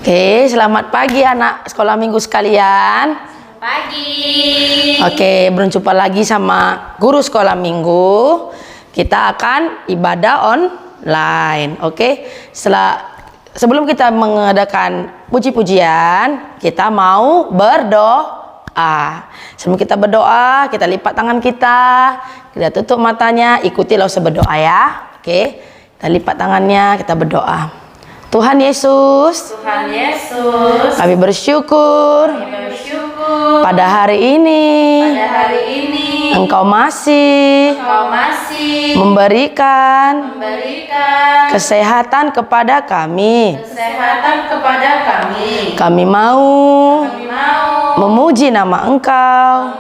Oke, selamat pagi anak sekolah minggu sekalian. Pagi. Oke, berjumpa lagi sama guru sekolah minggu. Kita akan ibadah online. Oke, sebelum kita mengadakan puji-pujian, kita mau berdoa. Sebelum kita berdoa, kita lipat tangan kita tutup matanya, ikutilah berdoa ya. Oke, kita lipat tangannya, kita berdoa. Tuhan Yesus, kami bersyukur, pada hari ini, Engkau masih memberikan kesehatan kepada kami. Kami mau memuji nama Engkau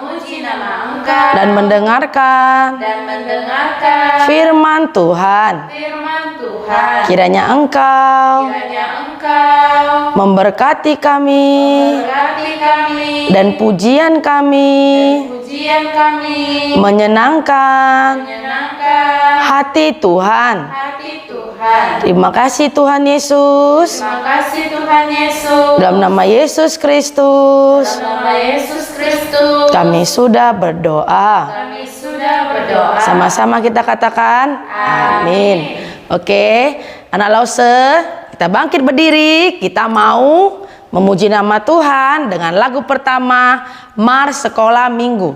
dan mendengarkan firman Tuhan. Kiranya Engkau memberkati kami dan pujian kami menyenangkan hati Tuhan. Terima kasih Tuhan Yesus. Dalam nama Yesus Kristus, kami sudah berdoa. Sama-sama kita katakan amin. Oke, anak Lause, kita bangkit berdiri. Kita mau memuji nama Tuhan dengan lagu pertama, Mars Sekolah Minggu.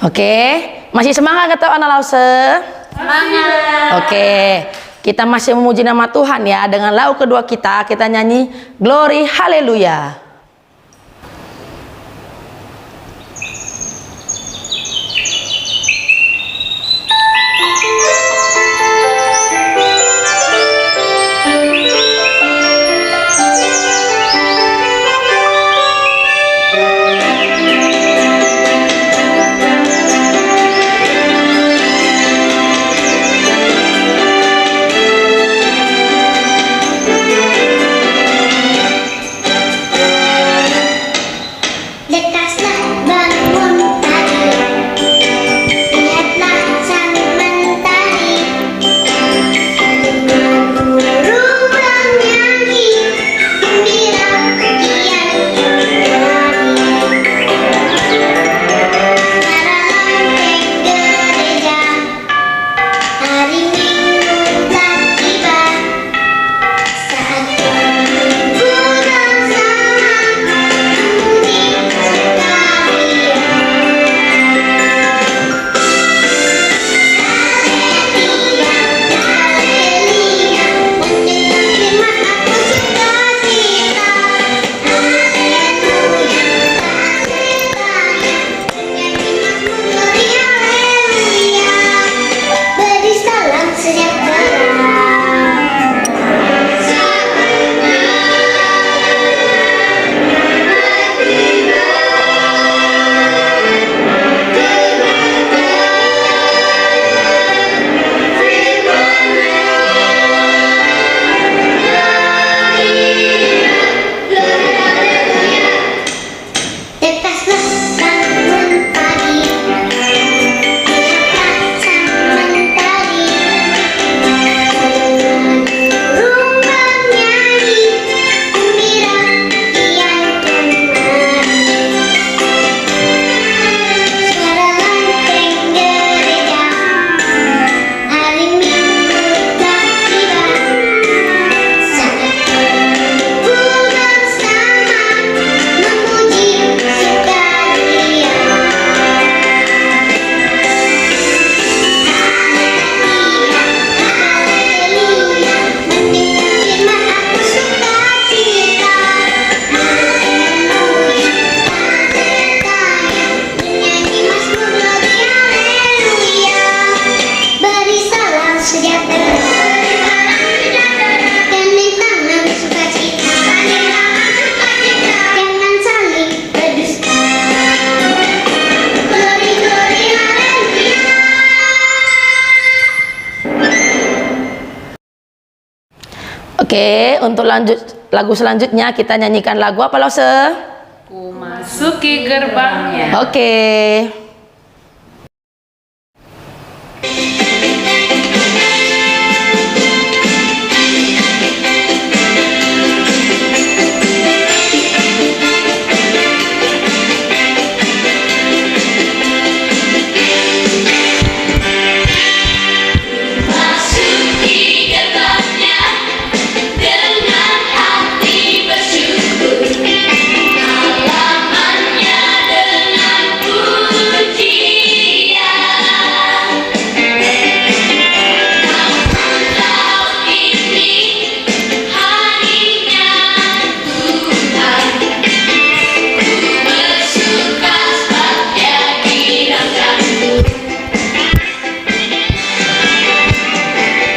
Oke, masih semangat atau anak Lause? Semangat. Oke, kita masih memuji nama Tuhan ya. Dengan lagu kedua kita nyanyi Glory Haleluya. Oke, untuk lanjut lagu selanjutnya kita nyanyikan lagu apa Lause? Ku masuki gerbangnya. Oke. Masuki gerbangnya dengan hati bersyukur. Halamannya dengan pujian. Namun tahun ini harinya Tuhan. Ku bersuka sebab Dia dirangkanku.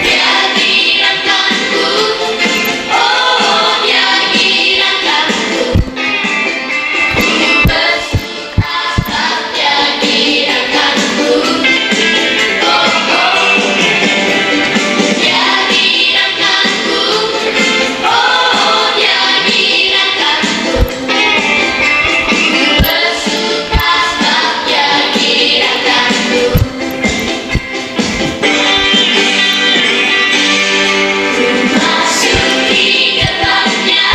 Dia dirangkanku, oh Dia dirangkanku. Ku bersuka sebab Dia dirangkanku. Oh Dia dirangkanku, oh Dia dirangkanku. Ku bersuka sebab Dia dirangkanku. Masuki gerbangnya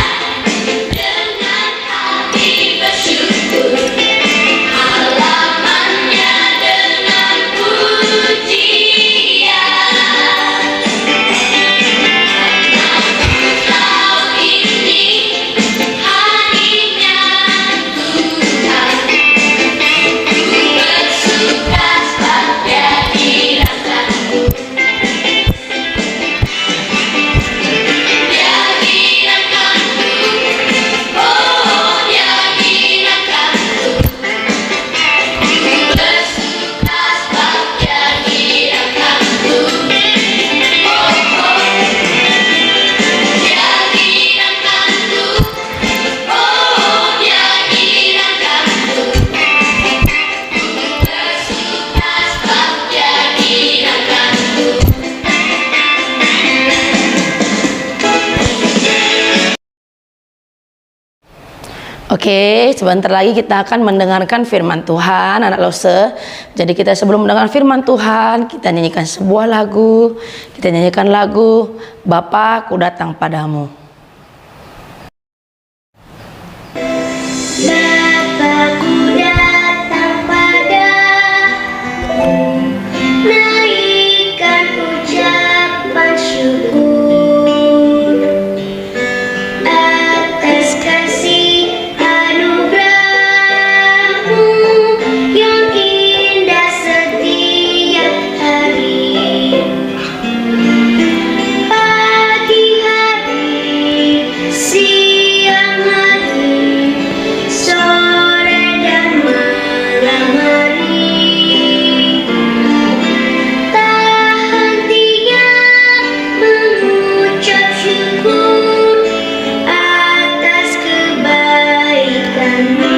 dengan hati bersyukur. Halamannya dengan pujian. Namun tahun ini harinya Tuhan. Ku bersuka sebab Dia dirangkanku. Dia dirangkanku, oh Dia dirangkanku. Ku bersuka sebab Dia dirangkanku. Oh Dia dirangkanku, oh Dia dirangkanku. Ku bersuka sebab Dia dirangkanku. Oke, sebentar lagi kita akan mendengarkan firman Tuhan, anak Lause. Jadi kita sebelum mendengar firman Tuhan, kita nyanyikan sebuah lagu. Kita nyanyikan lagu Bapa, ku datang padamu. Bapakku datang padamu, naikkan ucapan syukur atas kasih anugerahmu yang indah setiap hari. Pagi hari, siang hari, sore dan malam hari, tak hentinya mengucap syukur atas kebaikanmu.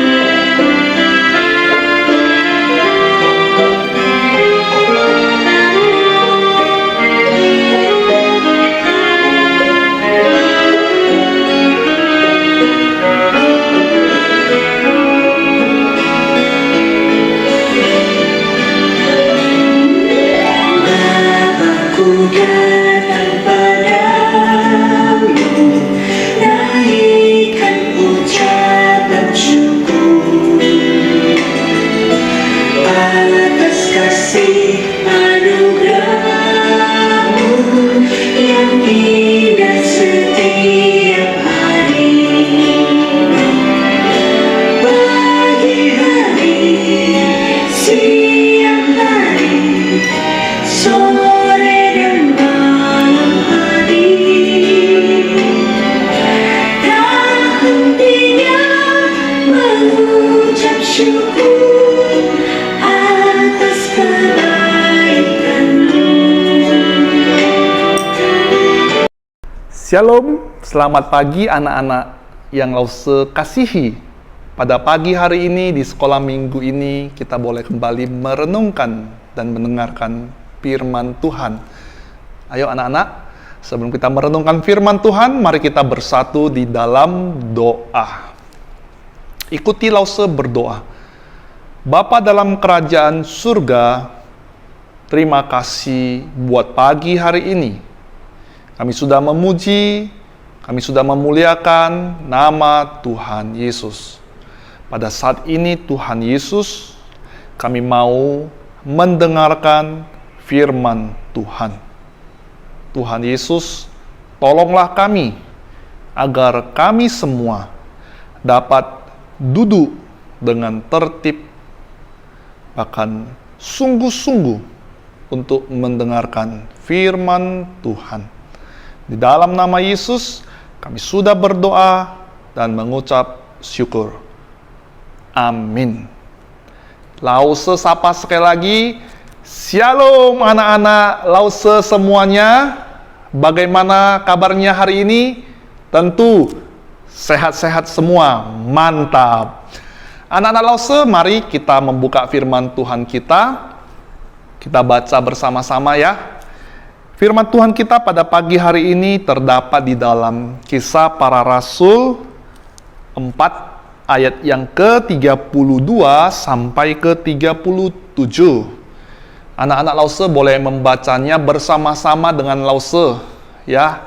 Bapakku datang padamu, naikkan ucapan syukur atas kasih anugerahmu yang indah setiap hari. Pagi hari, siang hari, sore dan malam hari, tak hentinya mengucap syukur atas kebaikanmu. Shalom, selamat pagi anak-anak yang Lause kasihi. Pada pagi hari ini di sekolah minggu ini kita boleh kembali merenungkan dan mendengarkan firman Tuhan. Ayo anak-anak, Sebelum kita merenungkan firman Tuhan, mari kita bersatu di dalam doa. Ikuti Lause berdoa. Bapa dalam kerajaan surga, terima kasih buat pagi hari ini. Kami sudah memuji, kami sudah memuliakan nama Tuhan Yesus. Pada saat ini Tuhan Yesus, kami mau mendengarkan firman Tuhan. Tuhan Yesus, tolonglah kami agar kami semua dapat duduk dengan tertib, bahkan sungguh-sungguh untuk mendengarkan firman Tuhan. Di dalam nama Yesus, kami sudah berdoa dan mengucap syukur. Amin. Lause sapa sekali lagi. Shalom anak-anak Lause semuanya. Bagaimana kabarnya hari ini? Tentu sehat-sehat semua. Mantap. Anak-anak Lause, mari kita membuka firman Tuhan kita. Kita baca bersama-sama ya. Firman Tuhan kita pada pagi hari ini terdapat di dalam Kisah Para Rasul 4 ayat yang ke-32 sampai ke-37. Anak-anak Lause boleh membacanya bersama-sama dengan Lause ya.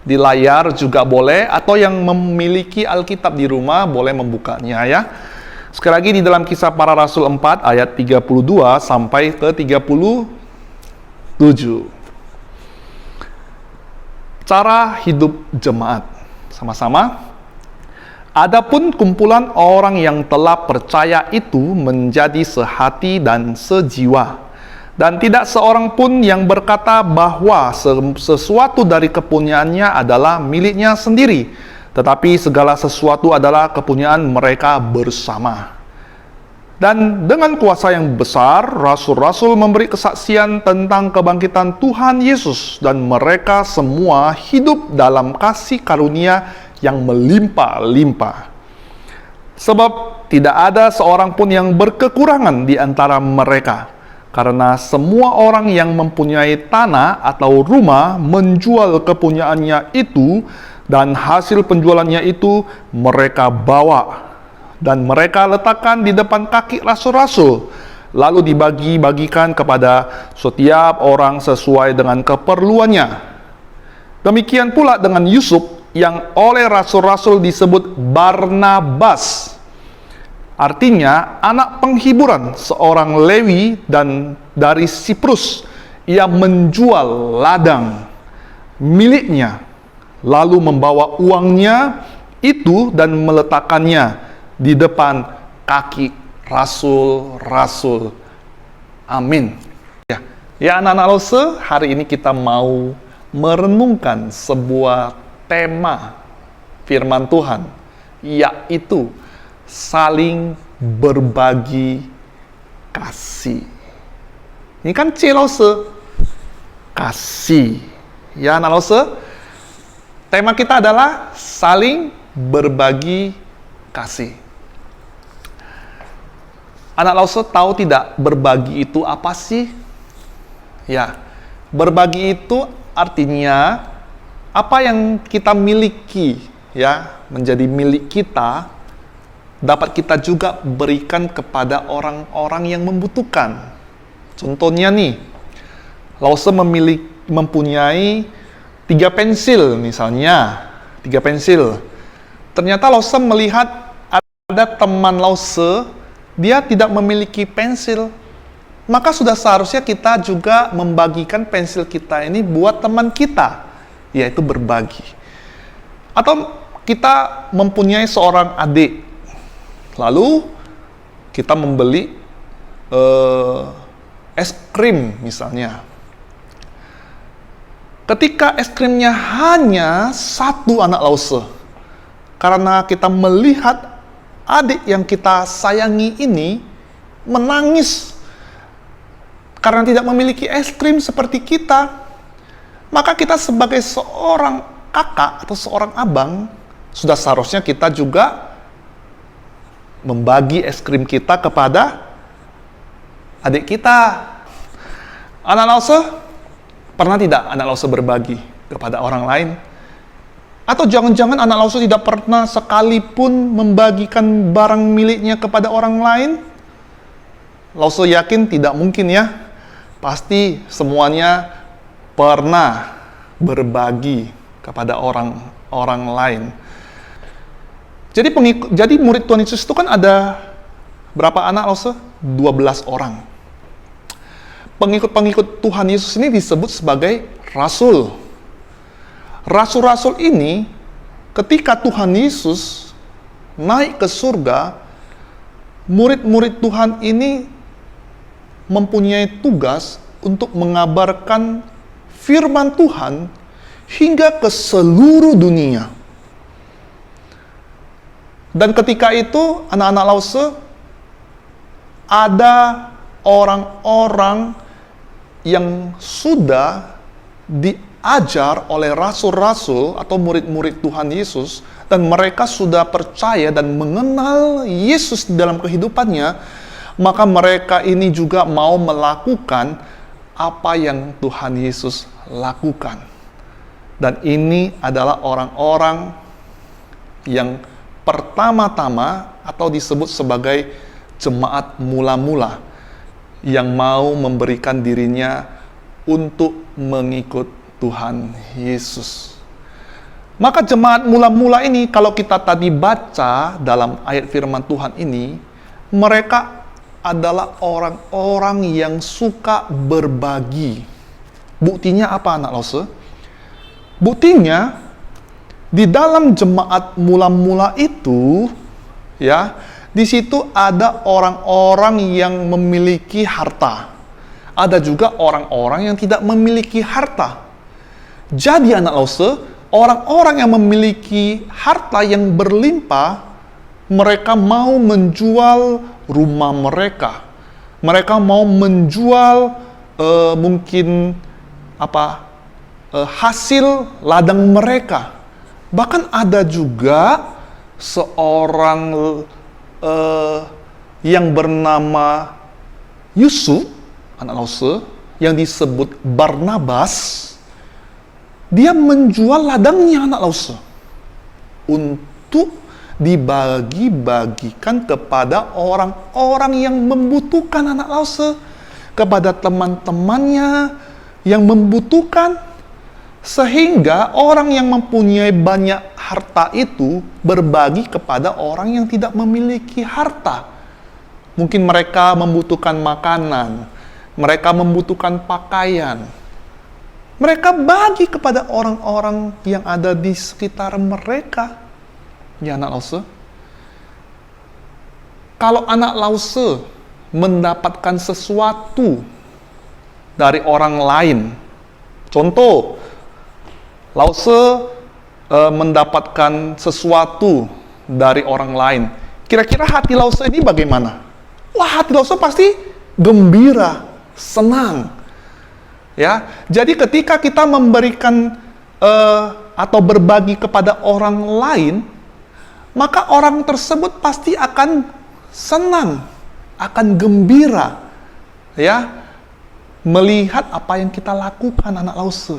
Di layar juga boleh, atau yang memiliki Alkitab di rumah boleh membukanya ya. Sekali lagi di dalam Kisah Para Rasul 4 ayat 32 sampai ke 37. Cara hidup jemaat. Sama-sama. Adapun kumpulan orang yang telah percaya itu menjadi sehati dan sejiwa. Dan tidak seorang pun yang berkata bahwa sesuatu dari kepunyaannya adalah miliknya sendiri, tetapi segala sesuatu adalah kepunyaan mereka bersama. Dan dengan kuasa yang besar, rasul-rasul memberi kesaksian tentang kebangkitan Tuhan Yesus, dan mereka semua hidup dalam kasih karunia yang melimpah-limpah. Sebab tidak ada seorang pun yang berkekurangan di antara mereka, karena semua orang yang mempunyai tanah atau rumah menjual kepunyaannya itu, dan hasil penjualannya itu mereka bawa dan mereka letakkan di depan kaki rasul-rasul, lalu dibagi-bagikan kepada setiap orang sesuai dengan keperluannya. Demikian pula dengan Yusuf yang oleh rasul-rasul disebut Barnabas, artinya anak penghiburan, seorang Lewi dan dari Siprus. Ia menjual ladang miliknya, lalu membawa uangnya itu dan meletakkannya di depan kaki rasul-rasul. Amin. Ya anak-anak Lause, hari ini kita mau merenungkan sebuah tema firman Tuhan, yaitu saling berbagi kasih. Ini kan C Lause, kasih. Ya anak Lause, tema kita adalah saling berbagi kasih. Anak Lause tahu tidak berbagi itu apa sih? Ya, berbagi itu artinya apa yang kita miliki ya, menjadi milik kita, dapat kita juga berikan kepada orang-orang yang membutuhkan. Contohnya nih, Lause mempunyai 3 pensil misalnya, 3 pensil. Ternyata Lause melihat ada teman Lause, dia tidak memiliki pensil. Maka sudah seharusnya kita juga membagikan pensil kita ini buat teman kita, yaitu berbagi. Atau kita mempunyai seorang adik, lalu kita membeli es krim misalnya. Ketika es krimnya hanya 1 anak Lause, karena kita melihat adik yang kita sayangi ini menangis karena tidak memiliki es krim seperti kita, maka kita sebagai seorang kakak atau seorang abang, sudah seharusnya kita juga membagi es krim kita kepada adik kita. Anak Lause, pernah tidak anak Lause berbagi? kepada orang lain? Atau jangan-jangan anak Lause tidak pernah sekalipun membagikan barang miliknya kepada orang lain? Lause yakin tidak mungkin ya. Pasti semuanya pernah berbagi kepada orang lain. Jadi murid Tuhan Yesus itu kan ada berapa anak Lause? 12 orang. Pengikut-pengikut Tuhan Yesus ini disebut sebagai rasul. Rasul-rasul ini ketika Tuhan Yesus naik ke surga, murid-murid Tuhan ini mempunyai tugas untuk mengabarkan firman Tuhan hingga ke seluruh dunia. Dan ketika itu anak-anak Lause ada orang-orang yang sudah diajar oleh rasul-rasul atau murid-murid Tuhan Yesus, dan mereka sudah percaya dan mengenal Yesus di dalam kehidupannya, maka mereka ini juga mau melakukan apa yang Tuhan Yesus lakukan. Dan ini adalah orang-orang yang pertama-tama atau disebut sebagai jemaat mula-mula yang mau memberikan dirinya untuk mengikut Tuhan Yesus. Maka jemaat mula-mula ini, kalau kita tadi baca dalam ayat firman Tuhan ini, mereka adalah orang-orang yang suka berbagi. Buktinya apa anak Lause? Buktinya di dalam jemaat mula-mula itu, ya, di situ ada orang-orang yang memiliki harta. Ada juga orang-orang yang tidak memiliki harta. Jadi anak Lause, orang-orang yang memiliki harta yang berlimpah, mereka mau menjual rumah mereka. Mereka mau menjual mungkin hasil ladang mereka. Bahkan ada juga seorang yang bernama Yusuf, anak Lause, yang disebut Barnabas. Dia menjual ladangnya anak Lause untuk dibagi-bagikan kepada orang-orang yang membutuhkan anak Lause, kepada teman-temannya yang membutuhkan, sehingga orang yang mempunyai banyak harta itu berbagi kepada orang yang tidak memiliki harta. Mungkin mereka membutuhkan makanan, mereka membutuhkan pakaian. Mereka bagi kepada orang-orang yang ada di sekitar mereka. Ya anak Lause, kalau anak Lause mendapatkan sesuatu dari orang lain, contoh, Lause mendapatkan sesuatu dari orang lain, kira-kira hati Lause ini bagaimana? Wah, hati Lause pasti gembira, senang. Ya, jadi ketika kita memberikan atau berbagi kepada orang lain, maka orang tersebut pasti akan senang, akan gembira, ya, melihat apa yang kita lakukan anak Lause.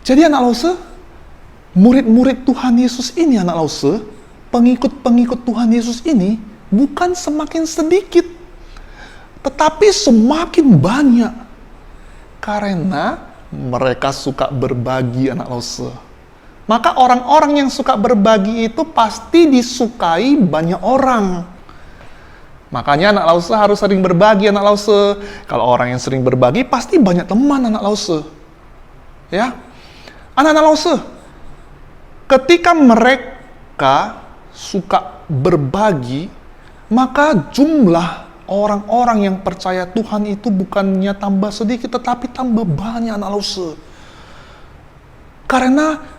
Jadi anak Lause, murid-murid Tuhan Yesus ini anak Lause, pengikut-pengikut Tuhan Yesus ini bukan semakin sedikit, tetapi semakin banyak, karena mereka suka berbagi anak Lause. Maka orang-orang yang suka berbagi itu pasti disukai banyak orang. Makanya anak Lause harus sering berbagi anak Lause. Kalau orang yang sering berbagi pasti banyak teman anak Lause. Ya, anak-anak Lause, ketika mereka suka berbagi, maka jumlah orang-orang yang percaya Tuhan itu bukannya tambah sedikit, tetapi tambah banyak anak Lause. Karena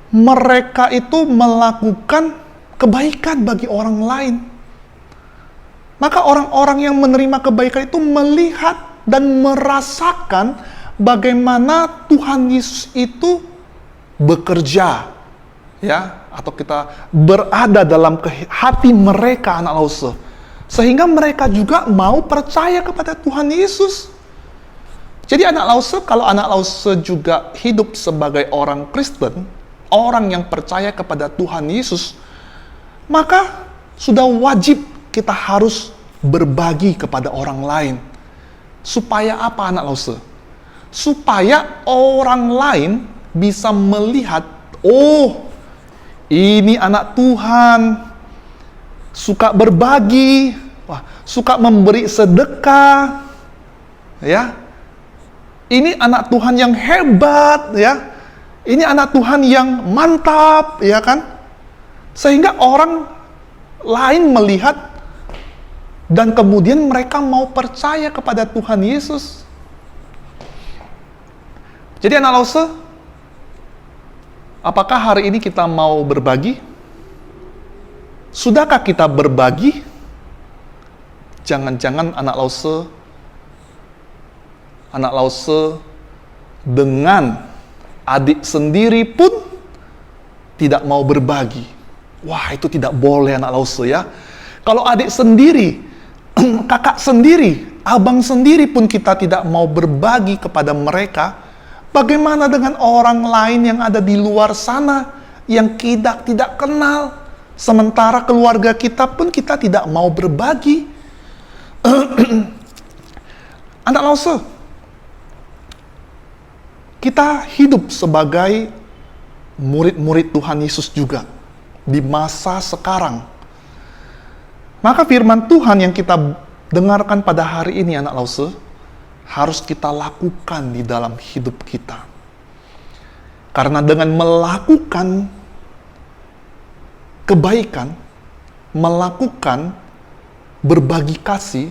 mereka itu melakukan kebaikan bagi orang lain. Maka orang-orang yang menerima kebaikan itu melihat dan merasakan bagaimana Tuhan Yesus itu bekerja, ya, atau kita berada dalam hati mereka anak Lause, sehingga mereka juga mau percaya kepada Tuhan Yesus. Jadi kalau anak Lause juga hidup sebagai orang Kristen, orang yang percaya kepada Tuhan Yesus, maka sudah wajib kita harus berbagi kepada orang lain. Supaya apa anak Lause? Supaya orang lain bisa melihat, oh, ini anak Tuhan, suka berbagi, wah, suka memberi sedekah, ya. Ini anak Tuhan yang hebat, ya. Ini anak Tuhan yang mantap, ya kan? Sehingga orang lain melihat dan kemudian mereka mau percaya kepada Tuhan Yesus. Jadi anak Lause, apakah hari ini kita mau berbagi? Sudahkah kita berbagi? Jangan-jangan anak Lause dengan adik sendiri pun tidak mau berbagi. Wah, itu tidak boleh anak Lause ya. Kalau adik sendiri, kakak sendiri, abang sendiri pun kita tidak mau berbagi kepada mereka, bagaimana dengan orang lain yang ada di luar sana yang kita tidak kenal? Sementara keluarga kita pun kita tidak mau berbagi. Anak Lause, kita hidup sebagai murid-murid Tuhan Yesus juga di masa sekarang. Maka firman Tuhan yang kita dengarkan pada hari ini anak Lause harus kita lakukan di dalam hidup kita. Karena dengan melakukan kebaikan, melakukan berbagi kasih,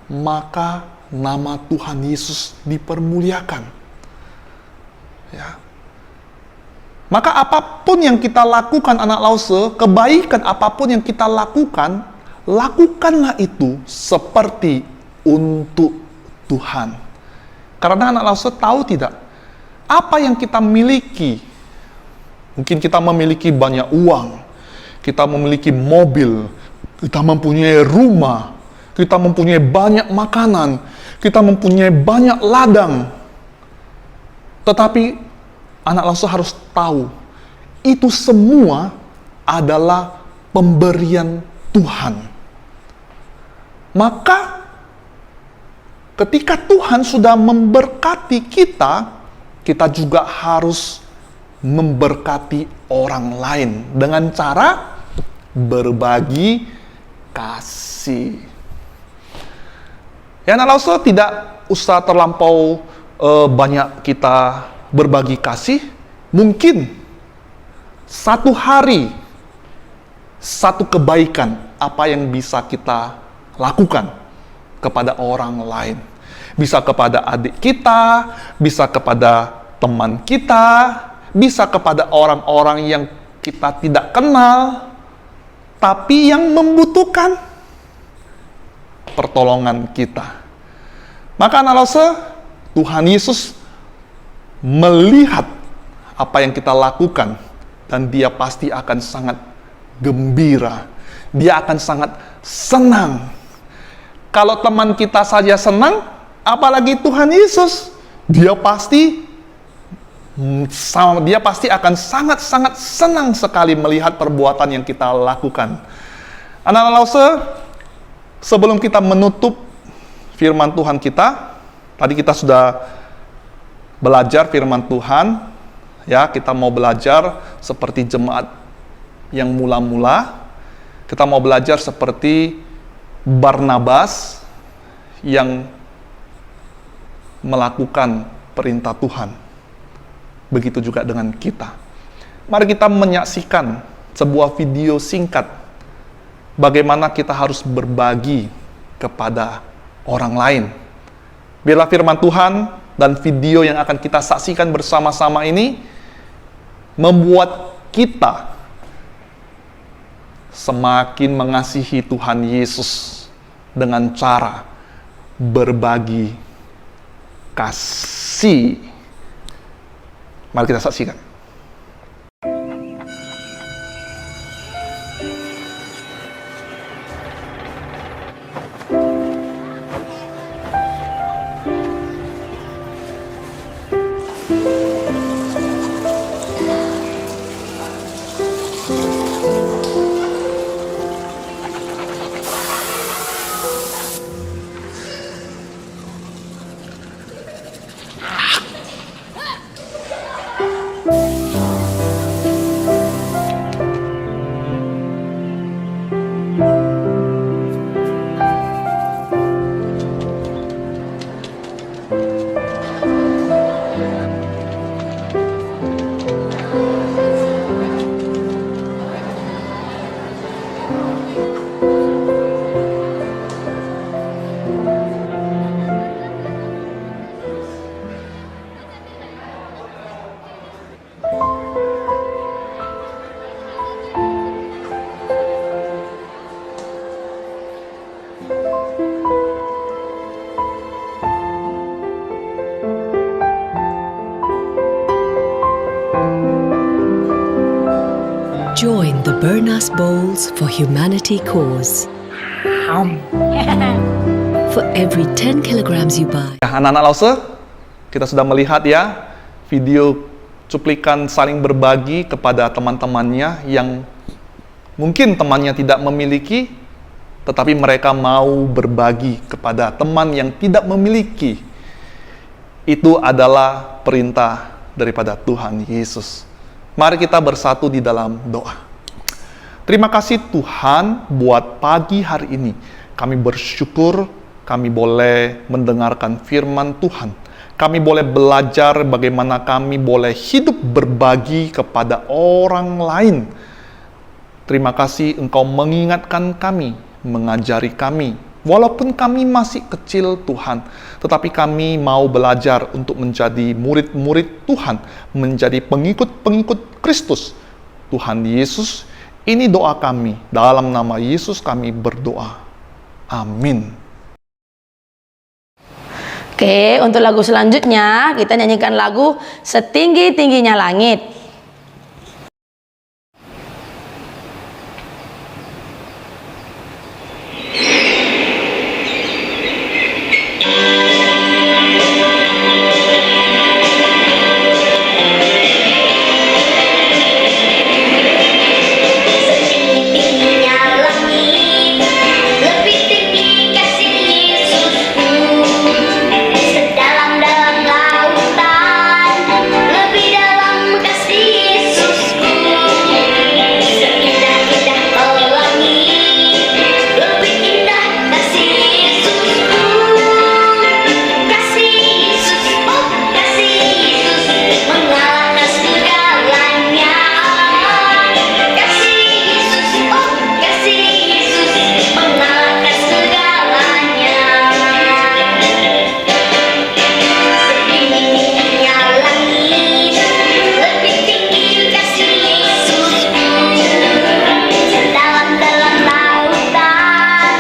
maka nama Tuhan Yesus dipermuliakan. Ya. Maka apapun yang kita lakukan anak Lause, kebaikan apapun yang kita lakukan, lakukanlah itu seperti untuk Tuhan. Karena anak Lause tahu tidak, apa yang kita miliki, mungkin kita memiliki banyak uang, kita memiliki mobil, kita mempunyai rumah, kita mempunyai banyak makanan, kita mempunyai banyak ladang. Tetapi anak Lause harus tahu, itu semua adalah pemberian Tuhan. Maka ketika Tuhan sudah memberkati kita, kita juga harus memberkati orang lain dengan cara berbagi kasih. Ya anak Lause, tidak usah terlampau banyak kita berbagi kasih. Mungkin satu hari, satu kebaikan apa yang bisa kita lakukan kepada orang lain. Bisa kepada adik kita, bisa kepada teman kita, bisa kepada orang-orang yang kita tidak kenal, tapi yang membutuhkan pertolongan kita. Maka anak Lause, Tuhan Yesus melihat apa yang kita lakukan dan Dia pasti akan sangat gembira. Dia akan sangat senang. Kalau teman kita saja senang, apalagi Tuhan Yesus, Dia pasti akan sangat-sangat senang sekali melihat perbuatan yang kita lakukan. Anak Lause, sebelum kita menutup firman Tuhan kita, tadi kita sudah belajar firman Tuhan, ya, kita mau belajar seperti jemaat yang mula-mula, kita mau belajar seperti Barnabas yang melakukan perintah Tuhan. Begitu juga dengan kita. Mari kita menyaksikan sebuah video singkat bagaimana kita harus berbagi kepada orang lain. Biarlah firman Tuhan dan video yang akan kita saksikan bersama-sama ini membuat kita semakin mengasihi Tuhan Yesus dengan cara berbagi kasih. Mari kita saksikan. Join the Bernas Bowls for Humanity cause. For every 10 kilograms you buy, Ya, anak-anak Lause, kita sudah melihat ya video cuplikan saling berbagi kepada teman-temannya yang mungkin temannya tidak memiliki, tetapi mereka mau berbagi kepada teman yang tidak memiliki. Itu adalah perintah daripada Tuhan Yesus. Mari kita bersatu di dalam doa. Terima kasih Tuhan buat pagi hari ini. Kami bersyukur kami boleh mendengarkan firman Tuhan. Kami boleh belajar bagaimana kami boleh hidup berbagi kepada orang lain. Terima kasih Engkau mengingatkan kami, mengajari kami. Walaupun kami masih kecil Tuhan, tetapi kami mau belajar untuk menjadi murid-murid Tuhan, menjadi pengikut-pengikut Kristus. Tuhan Yesus, ini doa kami. Dalam nama Yesus kami berdoa. Amin. Oke, untuk lagu selanjutnya kita nyanyikan lagu Setinggi-tingginya Langit. Setinggi-tingginya langit, lebih tinggi kasih Yesusku. Sedalam-dalam lautan, lebih dalam kasih Yesusku. Seindah-indah pelangi, lebih indah kasih Yesusku. Kasih Yesus, oh kasih Yesus, mengalahkan segalanya. Kasih Yesus, oh kasih Yesus, mengalahkan segalanya. Setinggi-tingginya langit, lebih tinggi kasih Yesusku. Sedalam-dalam lautan,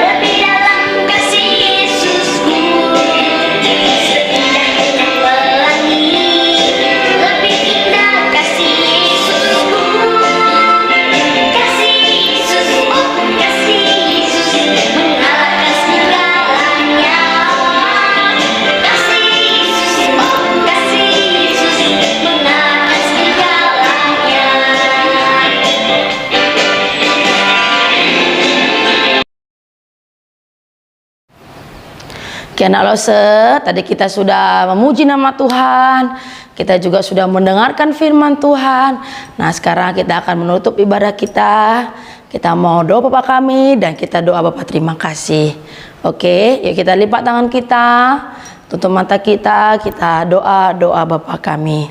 lebih dalam kasih Yesusku. Seindah-indah pelangi, lebih indah kasih Yesusku. Kasih Yesus, oh kasih Yesus, mengalahkan segalanya. Kasih Yesus, oh kasih Yesus, mengalahkan segalanya. Oke, anak Lause, tadi kita sudah memuji nama Tuhan, kita juga sudah mendengarkan firman Tuhan. Nah, sekarang kita akan menutup ibadah kita. Kita mau doa Bapa kami dan kita doa Bapa terima kasih. Oke, yuk kita lipat tangan kita, tutup mata kita doa Bapa kami.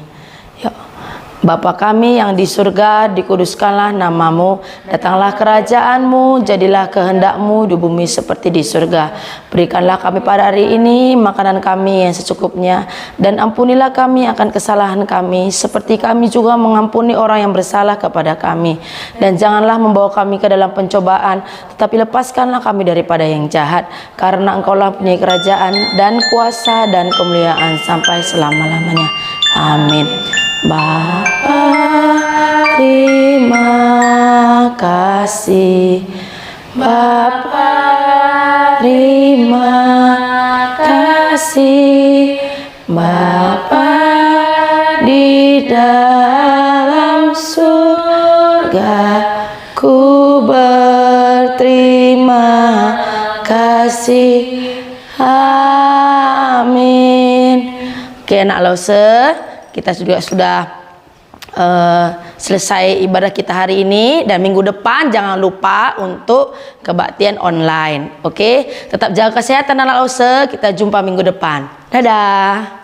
Yuk. Bapa kami yang di surga, dikuduskanlah namamu, datanglah kerajaanmu, jadilah kehendakmu di bumi seperti di surga. Berikanlah kami pada hari ini makanan kami yang secukupnya, dan ampunilah kami akan kesalahan kami, seperti kami juga mengampuni orang yang bersalah kepada kami. Dan janganlah membawa kami ke dalam pencobaan, tetapi lepaskanlah kami daripada yang jahat, karena Engkaulah punya kerajaan dan kuasa dan kemuliaan sampai selama-lamanya. Amin. Bapa, terima kasih. Bapa, terima kasih. Bapa di dalam surga, ku berterima kasih. Amin. Oke, anak Lause, kita juga sudah selesai ibadah kita hari ini, dan minggu depan jangan lupa untuk kebaktian online. Oke, tetap jaga kesehatan anak Lause. Kita jumpa minggu depan. Dadah.